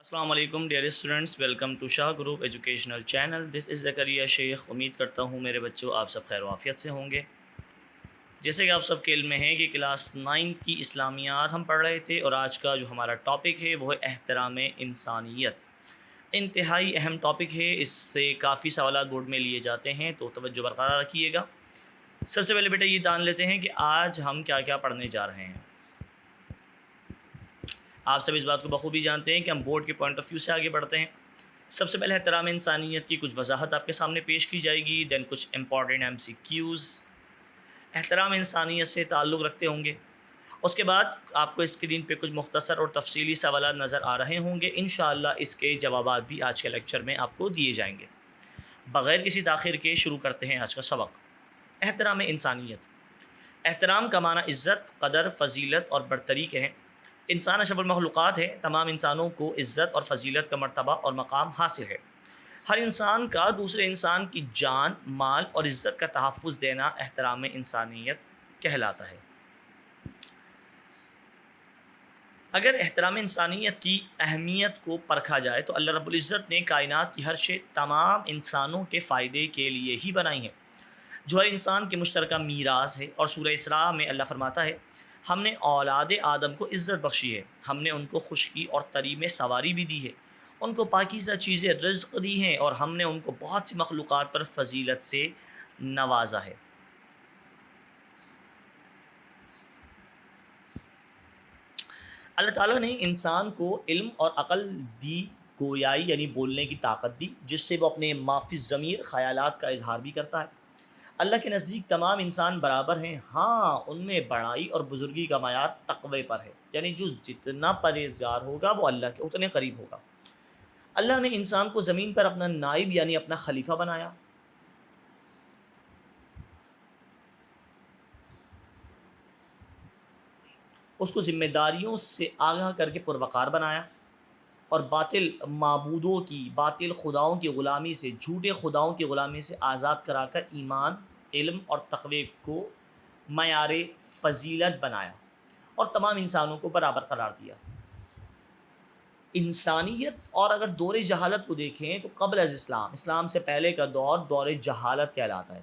السلام علیکم dear students, welcome to Shah Group Educational Channel. This is Zakaria Sheikh. امید کرتا ہوں میرے بچوں آپ سب خیر و عافیت سے ہوں گے. جیسے کہ آپ سب کے علم میں ہے کہ کلاس 9 کی اسلامیات ہم پڑھ رہے تھے، اور آج کا جو ہمارا ٹاپک ہے وہ ہے احترام انسانیت. انتہائی اہم ٹاپک ہے، اس سے کافی سوالات بورڈ میں لیے جاتے ہیں، تو توجہ برقرار رکھیے گا. سب سے پہلے بیٹا یہ جان لیتے ہیں کہ آج ہم کیا کیا پڑھنے جا رہے ہیں. آپ سب اس بات کو بخوبی جانتے ہیں کہ ہم بورڈ کے پوائنٹ آف ویو سے آگے بڑھتے ہیں. سب سے پہلے احترام انسانیت کی کچھ وضاحت آپ کے سامنے پیش کی جائے گی، دین کچھ امپورٹنٹ MCQs احترام انسانیت سے تعلق رکھتے ہوں گے. اس کے بعد آپ کو اسکرین پہ کچھ مختصر اور تفصیلی سوالات نظر آ رہے ہوں گے. انشاءاللہ اس کے جوابات بھی آج کے لیکچر میں آپ کو دیے جائیں گے. بغیر کسی تاخیر کے شروع کرتے ہیں آج کا سبق. احترام انسانیت. احترام کا معنی عزت، قدر، فضیلت اور برتری کے ہیں. انسان اشرف المخلوقات ہے. تمام انسانوں کو عزت اور فضیلت کا مرتبہ اور مقام حاصل ہے. ہر انسان کا دوسرے انسان کی جان، مال اور عزت کا تحفظ دینا احترام انسانیت کہلاتا ہے. اگر احترام انسانیت کی اہمیت کو پرکھا جائے تو اللہ رب العزت نے کائنات کی ہر شے تمام انسانوں کے فائدے کے لیے ہی بنائی ہے، جو ہر انسان کے مشترکہ میراث ہے. اور سورہ اسراء میں اللہ فرماتا ہے، ہم نے اولاد آدم کو عزت بخشی ہے، ہم نے ان کو خشکی اور تری میں سواری بھی دی ہے، ان کو پاکیزہ چیزیں رزق دی ہیں، اور ہم نے ان کو بہت سی مخلوقات پر فضیلت سے نوازا ہے. اللہ تعالیٰ نے انسان کو علم اور عقل دی، گویائی یعنی بولنے کی طاقت دی، جس سے وہ اپنے مافی ضمیر خیالات کا اظہار بھی کرتا ہے. اللہ کے نزدیک تمام انسان برابر ہیں، ہاں ان میں بڑائی اور بزرگی کا معیار تقوی پر ہے، یعنی جو جتنا پرہیزگار ہوگا وہ اللہ کے اتنے قریب ہوگا. اللہ نے انسان کو زمین پر اپنا نائب یعنی اپنا خلیفہ بنایا. اس کو ذمہ داریوں سے آگاہ کر کے پروقار بنایا، اور باطل معبودوں کی، باطل خداؤں کی غلامی سے، جھوٹے خداؤں کی غلامی سے آزاد کرا کر ایمان، علم اور تقوی کو معیار فضیلت بنایا، اور تمام انسانوں کو برابر قرار دیا. انسانیت اور اگر دور جہالت کو دیکھیں تو قبل از اسلام سے پہلے کا دور جہالت کہلاتا ہے،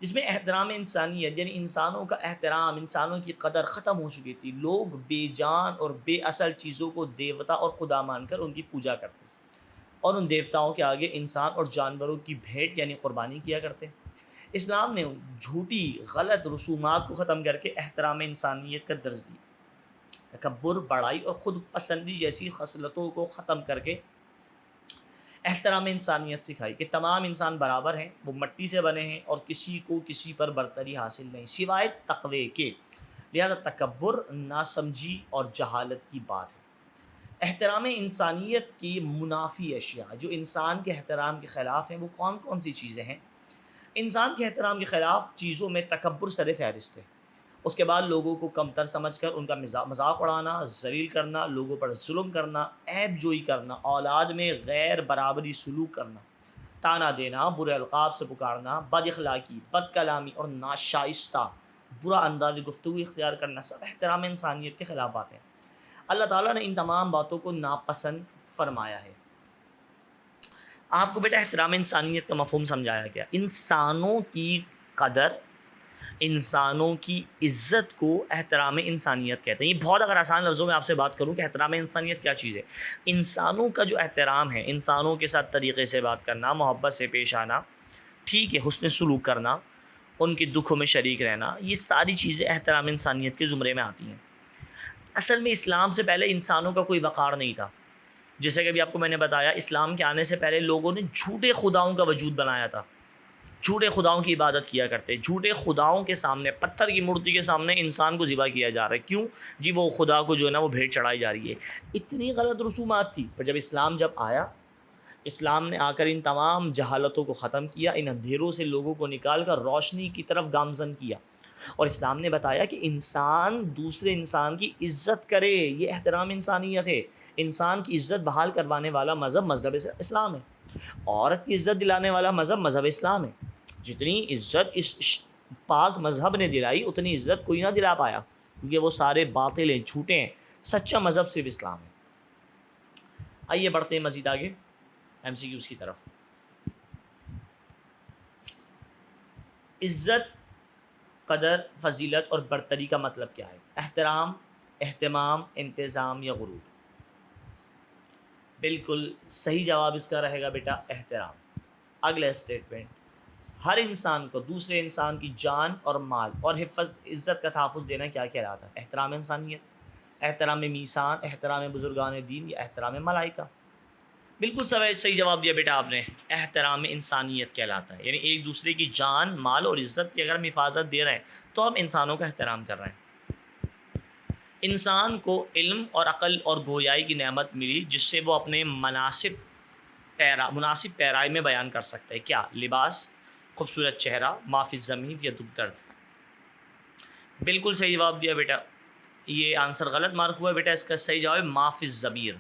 جس میں احترام انسانیت یعنی انسانوں کا احترام، انسانوں کی قدر ختم ہو چکی تھی. لوگ بے جان اور بے اصل چیزوں کو دیوتا اور خدا مان کر ان کی پوجا کرتے، اور ان دیوتاؤں کے آگے انسان اور جانوروں کی بھیٹ یعنی قربانی کیا کرتے. اسلام نے ان جھوٹی غلط رسومات کو ختم کر کے احترام انسانیت کا درس دیا. تکبر، بڑائی اور خود پسندی جیسی خصلتوں کو ختم کر کے احترام انسانیت سکھائی کہ تمام انسان برابر ہیں، وہ مٹی سے بنے ہیں، اور کسی کو کسی پر برتری حاصل نہیں سوائے تقوی کے. لہذا تکبر ناسمجھی اور جہالت کی بات ہے. احترام انسانیت کی منافی اشیاء جو انسان کے احترام کے خلاف ہیں وہ کون کون سی چیزیں ہیں؟ انسان کے احترام کے خلاف چیزوں میں تکبر سر فہرست ہے. اس کے بعد لوگوں کو کمتر سمجھ کر ان کا مذاق اڑانا، ذلیل کرنا، لوگوں پر ظلم کرنا، عیب جوئی کرنا، اولاد میں غیر برابری سلوک کرنا، تانا دینا، برے القاب سے پکارنا، بد اخلاقی، بد کلامی اور ناشائستہ برا انداز گفتگو اختیار کرنا، سب احترام انسانیت کے خلاف باتیں. اللہ تعالیٰ نے ان تمام باتوں کو ناپسند فرمایا ہے. آپ کو بیٹا احترام انسانیت کا مفہوم سمجھایا گیا. انسانوں کی قدر، انسانوں کی عزت کو احترام انسانیت کہتے ہیں. یہ بہت اگر آسان لفظوں میں آپ سے بات کروں کہ احترام انسانیت کیا چیز ہے، انسانوں کا جو احترام ہے، انسانوں کے ساتھ طریقے سے بات کرنا، محبت سے پیش آنا، ٹھیک ہے، حسن سلوک کرنا، ان کے دکھوں میں شریک رہنا، یہ ساری چیزیں احترام انسانیت کے زمرے میں آتی ہیں. اصل میں اسلام سے پہلے انسانوں کا کوئی وقار نہیں تھا. جیسے کہ ابھی آپ کو میں نے بتایا، اسلام کے آنے سے پہلے لوگوں نے جھوٹے خداؤں کا وجود بنایا تھا، جھوٹے خداؤں کی عبادت کیا کرتے. جھوٹے خداؤں کے سامنے، پتھر کی مورتی کے سامنے انسان کو ذبح کیا جا رہا ہے. کیوں جی؟ وہ خدا کو جو ہے نا وہ بھیٹ چڑھائی جا رہی ہے. اتنی غلط رسومات تھی. پر جب اسلام آیا، اسلام نے آ کر ان تمام جہالتوں کو ختم کیا، ان اندھیروں سے لوگوں کو نکال کر روشنی کی طرف گامزن کیا. اور اسلام نے بتایا کہ انسان دوسرے انسان کی عزت کرے، یہ احترام انسانیت ہے. انسان کی عزت بحال کروانے والا مذہب اسلام ہے. عورت کی عزت دلانے والا مذہب اسلام ہے. جتنی عزت اس پاک مذہب نے دلائی اتنی عزت کوئی نہ دلا پایا، کیونکہ وہ سارے باطل ہیں، جھوٹے ہیں. سچا مذہب صرف اسلام ہے. آئیے بڑھتے ہیں مزید آگے MCQs کی طرف. عزت، قدر، فضیلت اور برتری کا مطلب کیا ہے؟ احترام، اہتمام، انتظام یا غرور. بالکل صحیح جواب اس کا رہے گا بیٹا احترام. اگلا اسٹیٹمنٹ، ہر انسان کو دوسرے انسان کی جان اور مال اور عزت کا تحفظ دینا کیا کہلاتا ہے؟ احترام انسانیت، احترام میثان، احترام بزرگان دین یا احترام ملائکہ. بالکل صحیح جواب دیا بیٹا آپ نے، احترام انسانیت کہلاتا ہے. یعنی ایک دوسرے کی جان، مال اور عزت کی اگر ہم حفاظت دے رہے ہیں تو ہم انسانوں کا احترام کر رہے ہیں. انسان کو علم اور عقل اور گویائی کی نعمت ملی جس سے وہ اپنے مناسب پیرائی میں بیان کر سکتا ہے. کیا؟ لباس، خوبصورت چہرہ، معافی ضمیر یا دکھ درد. بالکل صحیح جواب دیا بیٹا. یہ آنسر غلط مارک ہوا ہے بیٹا. اس کا صحیح جواب ہے معافی ضمیر.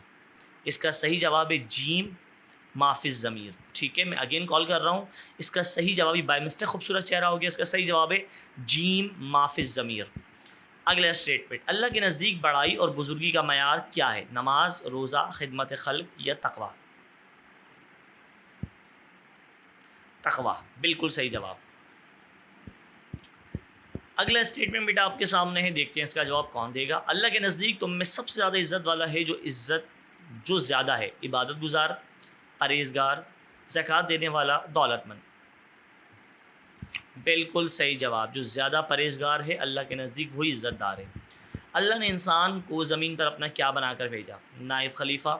اس کا صحیح جواب ہے جیم معافی ضمیر. ٹھیک ہے، میں اگین کال کر رہا ہوں. اس کا صحیح جواب بائی مسٹیک خوبصورت چہرہ ہو گیا. اس کا صحیح جواب ہے جیم معافی ضمیر. اگلا اسٹیٹمنٹ، اللہ کے نزدیک بڑائی اور بزرگی کا معیار کیا ہے؟ نماز، روزہ، خدمت خلق یا تقوی. تقوی بالکل صحیح جواب. اگلا اسٹیٹمنٹ بیٹا آپ کے سامنے ہے، دیکھتے ہیں اس کا جواب کون دے گا. اللہ کے نزدیک تم میں سب سے زیادہ عزت والا ہے جو زیادہ ہے عبادت گزار، پرہیزگار، زکوٰۃ دینے والا، دولت مند. بالکل صحیح جواب. جو زیادہ پرہیزگار ہے اللہ کے نزدیک وہی عزت دار ہے. اللہ نے انسان کو زمین پر اپنا کیا بنا کر بھیجا؟ نائب خلیفہ،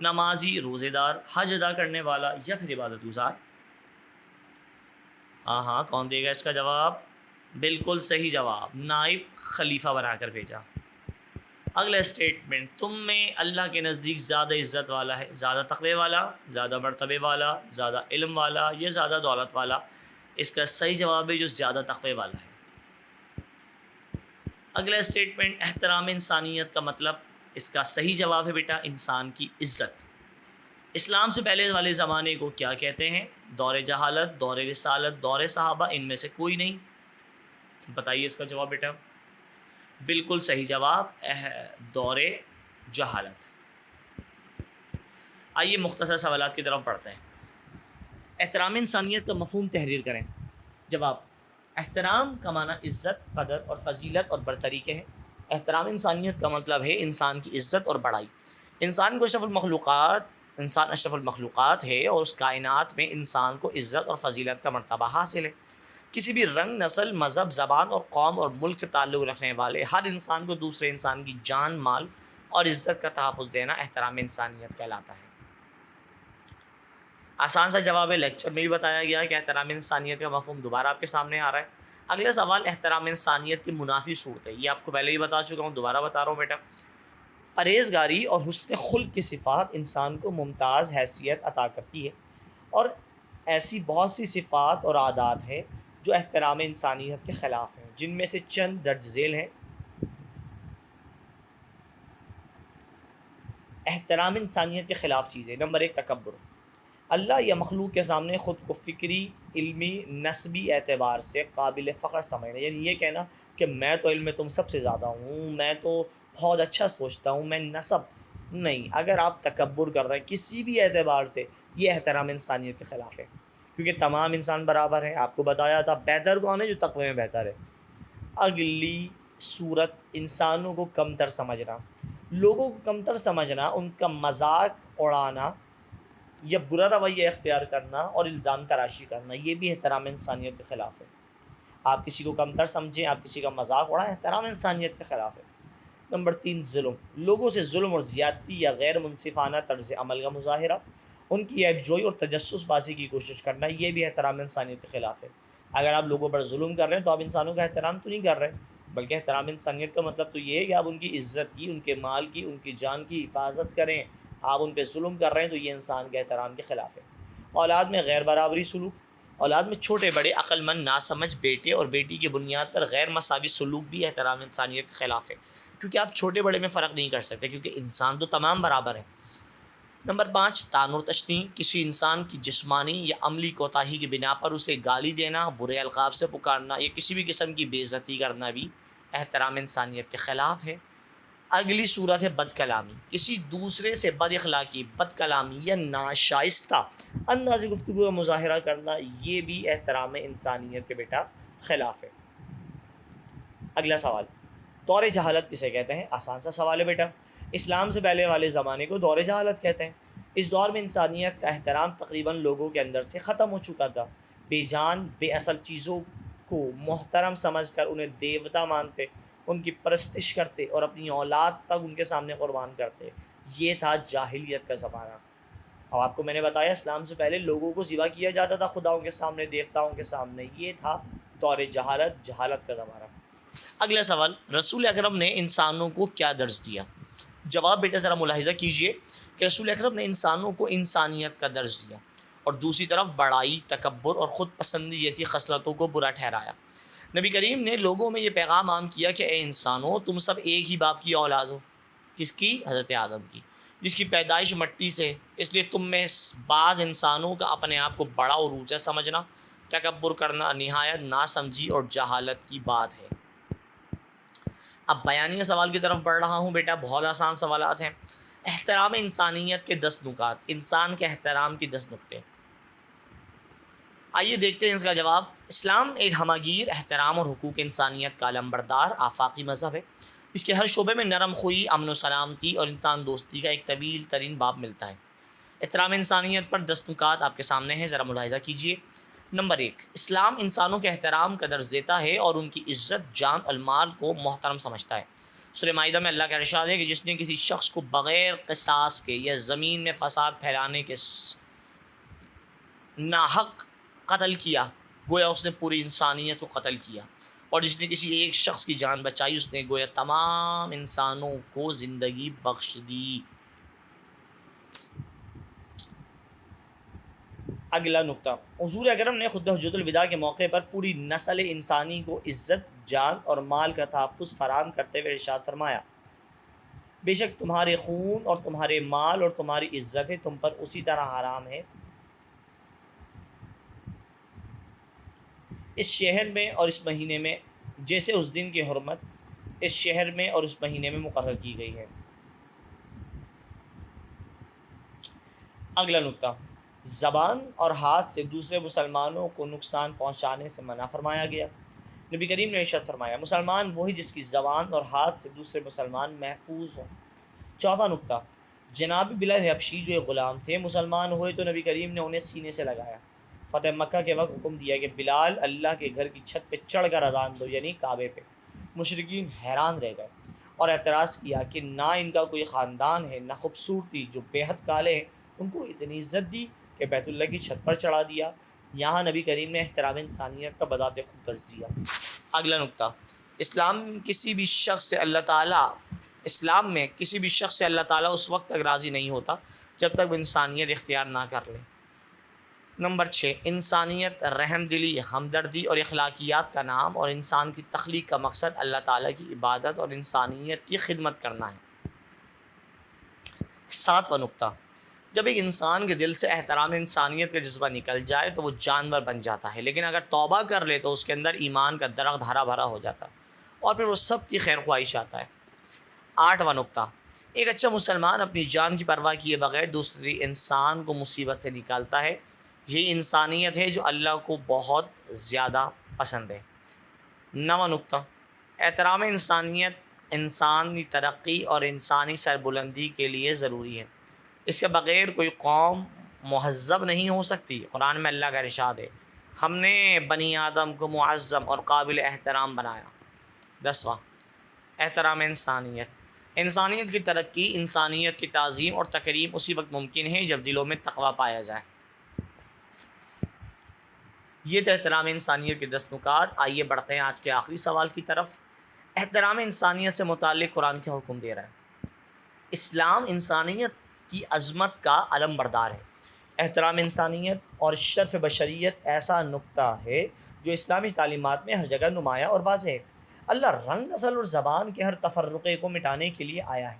نمازی، روزے دار، حج ادا کرنے والا یا پھر عبادت گزار. ہاں کون دے گا اس کا جواب؟ بالکل صحیح جواب، نائب خلیفہ بنا کر بھیجا. اگلا اسٹیٹمنٹ، تم میں اللہ کے نزدیک زیادہ عزت والا ہے؟ زیادہ تقوی والا، زیادہ مرتبے والا، زیادہ علم والا یا زیادہ دولت والا. اس کا صحیح جواب ہے جو زیادہ تقوی والا ہے. اگلا اسٹیٹمنٹ، احترام انسانیت کا مطلب. اس کا صحیح جواب ہے بیٹا انسان کی عزت. اسلام سے پہلے والے زمانے کو کیا کہتے ہیں؟ دور جہالت، دور رسالت، دور صحابہ، ان میں سے کوئی نہیں. بتائیے اس کا جواب بیٹا. بالکل صحیح جواب دور جہالت. آئیے مختصر سوالات کی طرف بڑھتے ہیں. احترام انسانیت کا مفہوم تحریر کریں. جواب، احترام کا معنی عزت، قدر اور فضیلت اور برتری کے ہے. احترام انسانیت کا مطلب ہے انسان کی عزت اور بڑائی. انسان اشرف المخلوقات ہے اور اس کائنات میں انسان کو عزت اور فضیلت کا مرتبہ حاصل ہے. کسی بھی رنگ، نسل، مذہب، زبان اور قوم اور ملک سے تعلق رکھنے والے ہر انسان کو دوسرے انسان کی جان، مال اور عزت کا تحفظ دینا احترام انسانیت کہلاتا ہے. آسان سا جواب ہے، لیکچر میں بھی بتایا گیا کہ احترام انسانیت کا مفہوم دوبارہ آپ کے سامنے آ رہا ہے. اگلا سوال، احترام انسانیت کی منافی صورت ہے. یہ آپ کو پہلے ہی بتا چکا ہوں، دوبارہ بتا رہا ہوں بیٹا. پرہیزگاری اور حسن خلق کی صفات انسان کو ممتاز حیثیت عطا کرتی ہے، اور ایسی بہت سی صفات اور عادات ہیں جو احترام انسانیت کے خلاف ہیں، جن میں سے چند درج ذیل ہیں. احترام انسانیت کے خلاف چیزیں. نمبر 1، تکبر. اللہ یا مخلوق کے سامنے خود کو فکری، علمی، نسبی اعتبار سے قابل فخر سمجھنا. یعنی یہ کہنا کہ میں تو علم میں تم سب سے زیادہ ہوں، میں تو بہت اچھا سوچتا ہوں، میں نسب نہیں. اگر آپ تکبر کر رہے ہیں کسی بھی اعتبار سے، یہ احترام انسانیت کے خلاف ہے، کیونکہ تمام انسان برابر ہیں. آپ کو بتایا تھا بہتر کون ہے؟ جو تقوی میں بہتر ہے. اگلی صورت، انسانوں کو کمتر سمجھنا. لوگوں کو کمتر سمجھنا، ان کا مذاق اڑانا یا برا رویہ اختیار کرنا اور الزام تراشی کرنا، یہ بھی احترام انسانیت کے خلاف ہے. آپ کسی کو کمتر سمجھیں، آپ کسی کا مذاق اڑائیں، احترام انسانیت کے خلاف ہے. نمبر 3، ظلم. لوگوں سے ظلم اور زیادتی یا غیر منصفانہ طرز عمل کا مظاہرہ، ان کی عیب جوئی اور تجسس بازی کی کوشش کرنا، یہ بھی احترام انسانیت کے خلاف ہے. اگر آپ لوگوں پر ظلم کر رہے ہیں تو آپ انسانوں کا احترام تو نہیں کر رہے، بلکہ احترام انسانیت کا مطلب تو یہ ہے کہ آپ ان کی عزت کی، ان کے مال کی، ان کی جان کی حفاظت کریں. آپ ان پہ ظلم کر رہے ہیں تو یہ انسان کے احترام کے خلاف ہے. اولاد میں غیر برابری سلوک. اولاد میں چھوٹے بڑے، عقل مند ناسمجھ بیٹے اور بیٹی کی بنیاد پر غیر مساوی سلوک بھی احترام انسانیت کے خلاف ہے، کیونکہ آپ چھوٹے بڑے میں فرق نہیں کر سکتے، کیونکہ انسان تو تمام برابر ہیں. نمبر 5، طعن و تشنیع. کسی انسان کی جسمانی یا عملی کوتاہی کی بنا پر اسے گالی دینا، برے القاب سے پکارنا یا کسی بھی قسم کی بے عزتی کرنا بھی احترام انسانیت کے خلاف ہے. اگلی صورت ہے بد کلامی، کسی دوسرے سے بد اخلاقی، بد کلامی یا ناشائستہ انداز گفتگو کا مظاہرہ کرنا، یہ بھی احترام انسانیت کے بیٹا خلاف ہے۔ اگلا سوال، دور جہالت کسے کہتے ہیں؟ آسان سا سوال ہے بیٹا۔ اسلام سے پہلے والے زمانے کو دور جہالت کہتے ہیں۔ اس دور میں انسانیت کا احترام تقریباً لوگوں کے اندر سے ختم ہو چکا تھا۔ بے جان بے اصل چیزوں کو محترم سمجھ کر انہیں دیوتا مانتے، ان کی پرستش کرتے اور اپنی اولاد تک ان کے سامنے قربان کرتے۔ یہ تھا جاہلیت کا زمانہ۔ اب آپ کو میں نے بتایا اسلام سے پہلے لوگوں کو ذبح کیا جاتا تھا خداؤں کے سامنے، دیوتاؤں کے سامنے۔ یہ تھا دور جہالت، جہالت کا زمانہ۔ اگلا سوال، رسول اکرم نے انسانوں کو کیا درس دیا؟ جواب بیٹا ذرا ملاحظہ کیجئے کہ رسول اکرم نے انسانوں کو انسانیت کا درس دیا اور دوسری طرف بڑائی، تکبر اور خود پسندی جیسی خصلتوں کو برا ٹھہرایا۔ نبی کریم نے لوگوں میں یہ پیغام عام کیا کہ اے انسانوں، تم سب ایک ہی باپ کی اولاد ہو۔ کس کی؟ حضرت آدم کی، جس کی پیدائش مٹی سے۔ اس لیے تم میں بعض انسانوں کا اپنے آپ کو بڑا اور اونچا سمجھنا، تکبر کرنا نہایت ناسمجھی اور جہالت کی بات ہے۔ اب بیانیہ سوال کی طرف بڑھ رہا ہوں بیٹا، بہت آسان سوالات ہیں۔ احترام انسانیت کے 10 نکات، انسان کے احترام کی 10 نکتے۔ آئیے دیکھتے ہیں اس کا جواب۔ اسلام ایک ہمہ گیر احترام اور حقوق انسانیت کا علمبردار آفاقی مذہب ہے۔ اس کے ہر شعبے میں نرم خوئی، امن و سلامتی اور انسان دوستی کا ایک طویل ترین باب ملتا ہے۔ احترام انسانیت پر 10 نکات آپ کے سامنے ہیں، ذرا ملاحظہ کیجیے۔ نمبر 1، اسلام انسانوں کے احترام کا درس دیتا ہے اور ان کی عزت، جان اور مال کو محترم سمجھتا ہے۔ سورہ مائدہ میں اللہ کا ارشاد ہے کہ جس نے کسی شخص کو بغیر قصاص کے یا زمین میں فساد پھیلانے کے ناحق قتل کیا، گویا اس نے پوری انسانیت کو قتل کیا، اور جس نے کسی ایک شخص کی جان بچائی، اس نے گویا تمام انسانوں کو زندگی بخش دی۔ اگلا نقطہ، حضور اکرم نے خطبہ حجۃ الوداع کے موقع پر پوری نسل انسانی کو عزت، جان اور مال کا تحفظ فراہم کرتے ہوئے ارشاد فرمایا، بے شک تمہارے خون اور تمہارے مال اور تمہاری عزتیں تم پر اسی طرح حرام ہے اس شہر میں اور اس مہینے میں جیسے اس دن کی حرمت اس شہر میں اور اس مہینے میں مقرر کی گئی ہے۔ اگلا نقطہ، زبان اور ہاتھ سے دوسرے مسلمانوں کو نقصان پہنچانے سے منع فرمایا گیا۔ نبی کریم نے ارشاد فرمایا، مسلمان وہی جس کی زبان اور ہاتھ سے دوسرے مسلمان محفوظ ہوں۔ چوتھا نقطہ، جناب بلال حبشی جو ایک غلام تھے، مسلمان ہوئے تو نبی کریم نے انہیں سینے سے لگایا۔ فتح مکہ کے وقت حکم دیا کہ بلال اللہ کے گھر کی چھت پہ چڑھ کر اذان دو، یعنی کعبے پہ۔ مشرکین حیران رہ گئے اور اعتراض کیا کہ نہ ان کا کوئی خاندان ہے، نہ خوبصورتی، جو بے حد کالے ہیں ان کو اتنی عزت دی کہ بیت اللہ کی چھت پر چڑھا دیا۔ یہاں نبی کریم نے احترام انسانیت کا بذات خود درج دیا۔ اگلا نقطہ، اسلام میں کسی بھی شخص سے اللہ تعالیٰ اس وقت تک راضی نہیں ہوتا جب تک وہ انسانیت اختیار نہ کر لے۔ نمبر 6، انسانیت، رحم دلی، ہمدردی اور اخلاقیات کا نام اور انسان کی تخلیق کا مقصد اللہ تعالیٰ کی عبادت اور انسانیت کی خدمت کرنا ہے۔ 7واں نقطہ، جب ایک انسان کے دل سے احترام انسانیت کا جذبہ نکل جائے تو وہ جانور بن جاتا ہے، لیکن اگر توبہ کر لے تو اس کے اندر ایمان کا درخت ہرا بھرا ہو جاتا ہے اور پھر وہ سب کی خیر خواہی چاہتا ہے۔ 8واں نقطہ، ایک اچھا مسلمان اپنی جان کی پرواہ کیے بغیر دوسری انسان کو مصیبت سے نکالتا ہے۔ یہ انسانیت ہے جو اللہ کو بہت زیادہ پسند ہے۔ 9واں نقطہ، احترام انسانیت انسانی ترقی اور انسانی سربلندی کے لیے ضروری ہے۔ اس کے بغیر کوئی قوم مہذب نہیں ہو سکتی۔ قرآن میں اللہ کا ارشاد ہے، ہم نے بنی آدم کو معظم اور قابل احترام بنایا۔ 10واں، احترام انسانیت، انسانیت کی ترقی، انسانیت کی تعظیم اور تکریم اسی وقت ممکن ہے جب دلوں میں تقویٰ پایا جائے۔ یہ تو احترام انسانیت کے 10 نکات۔ آئیے بڑھتے ہیں آج کے آخری سوال کی طرف۔ احترام انسانیت سے متعلق قرآن کیا حکم دے رہا ہے؟ اسلام انسانیت کی عظمت کا علم بردار ہے۔ احترام انسانیت اور شرف بشریت ایسا نقطہ ہے جو اسلامی تعلیمات میں ہر جگہ نمایاں اور واضح ہے۔ اللہ رنگ، نسل اور زبان کے ہر تفرقے کو مٹانے کے لیے آیا ہے۔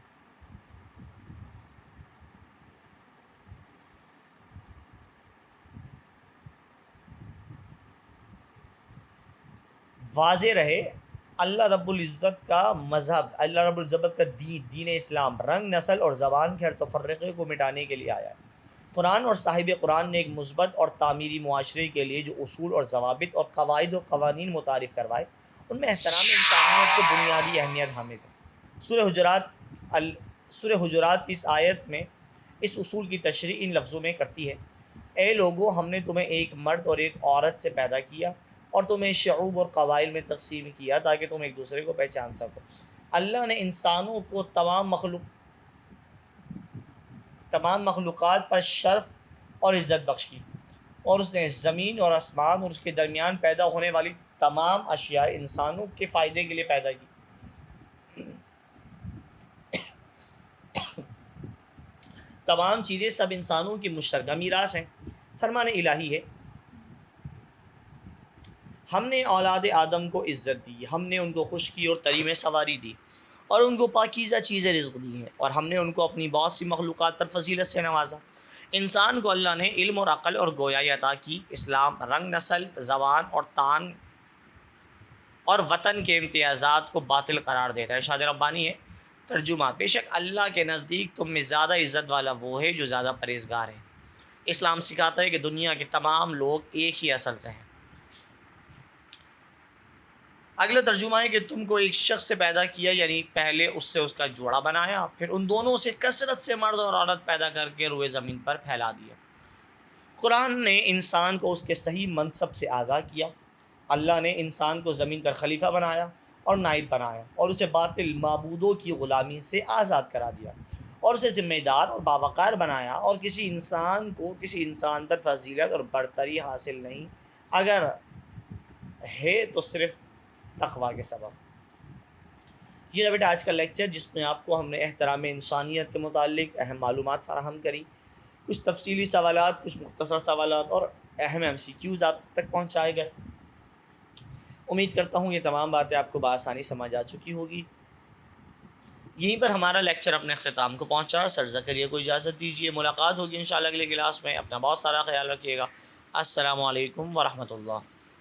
واضح رہے، اللہ رب العزت کا مذہب، اللہ رب العزت کا دین اسلام رنگ، نسل اور زبان کے ہر تفرقے کو مٹانے کے لیے آیا ہے۔ قرآن اور صاحب قرآن نے ایک مثبت اور تعمیری معاشرے کے لیے جو اصول اور ضوابط اور قواعد و قوانین متعارف کروائے، ان میں احترام انسانیت کو بنیادی اہمیت حامل ہے۔ سورہ حجرات کی اس آیت میں اس اصول کی تشریح ان لفظوں میں کرتی ہے: اے لوگو، ہم نے تمہیں ایک مرد اور ایک عورت سے پیدا کیا اور تمہیں شعوب اور قبائل میں تقسیم کیا تاکہ تم ایک دوسرے کو پہچان سکو۔ اللہ نے انسانوں کو تمام مخلوقات پر شرف اور عزت بخشی، اور اس نے زمین اور آسمان اور اس کے درمیان پیدا ہونے والی تمام اشیاء انسانوں کے فائدے کے لیے پیدا کی۔ تمام چیزیں سب انسانوں کی مشترکہ میراث ہیں۔ فرمان الہی ہے: ہم نے اولاد آدم کو عزت دی، ہم نے ان کو خشکی اور تری میں سواری دی اور ان کو پاکیزہ چیزیں رزق دی ہیں، اور ہم نے ان کو اپنی بہت سی مخلوقات پر فضیلت سے نوازا۔ انسان کو اللہ نے علم اور عقل اور گویائی عطا کی۔ اسلام رنگ، نسل، زبان اور تان اور وطن کے امتیازات کو باطل قرار دیتا ہے۔ ارشاد ربانی ہے: ترجمہ: بے شک اللہ کے نزدیک تم میں زیادہ عزت والا وہ ہے جو زیادہ پرہیزگار ہے۔ اسلام سکھاتا ہے کہ دنیا کے تمام لوگ ایک ہی اصل سے ہیں۔ اگلا ترجمہ ہے کہ تم کو ایک شخص سے پیدا کیا، یعنی پہلے اس سے اس کا جوڑا بنایا، پھر ان دونوں سے کثرت سے مرد اور عورت پیدا کر کے روئے زمین پر پھیلا دیا۔ قرآن نے انسان کو اس کے صحیح منصب سے آگاہ کیا۔ اللہ نے انسان کو زمین پر خلیفہ بنایا اور نائب بنایا، اور اسے باطل معبودوں کی غلامی سے آزاد کرا دیا، اور اسے ذمہ دار اور باوقار بنایا، اور کسی انسان پر فضیلت اور برتری حاصل نہیں، اگر ہے تو صرف تقویٰ کے سبب۔ یہ تھا بیٹا آج کا لیکچر، جس میں آپ کو ہم نے احترام انسانیت کے متعلق اہم معلومات فراہم کری، کچھ تفصیلی سوالات، کچھ مختصر سوالات اور اہم MCQs آپ تک پہنچائے گئے۔ امید کرتا ہوں یہ تمام باتیں آپ کو بآسانی سمجھ آ چکی ہوگی۔ یہیں پر ہمارا لیکچر اپنے اختتام کو پہنچا۔ سر زکریا کو اجازت دیجیے، ملاقات ہوگی انشاءاللہ اگلے کلاس میں۔ اپنا بہت سارا خیال رکھیے گا۔ السلام علیکم ورحمۃ اللہ۔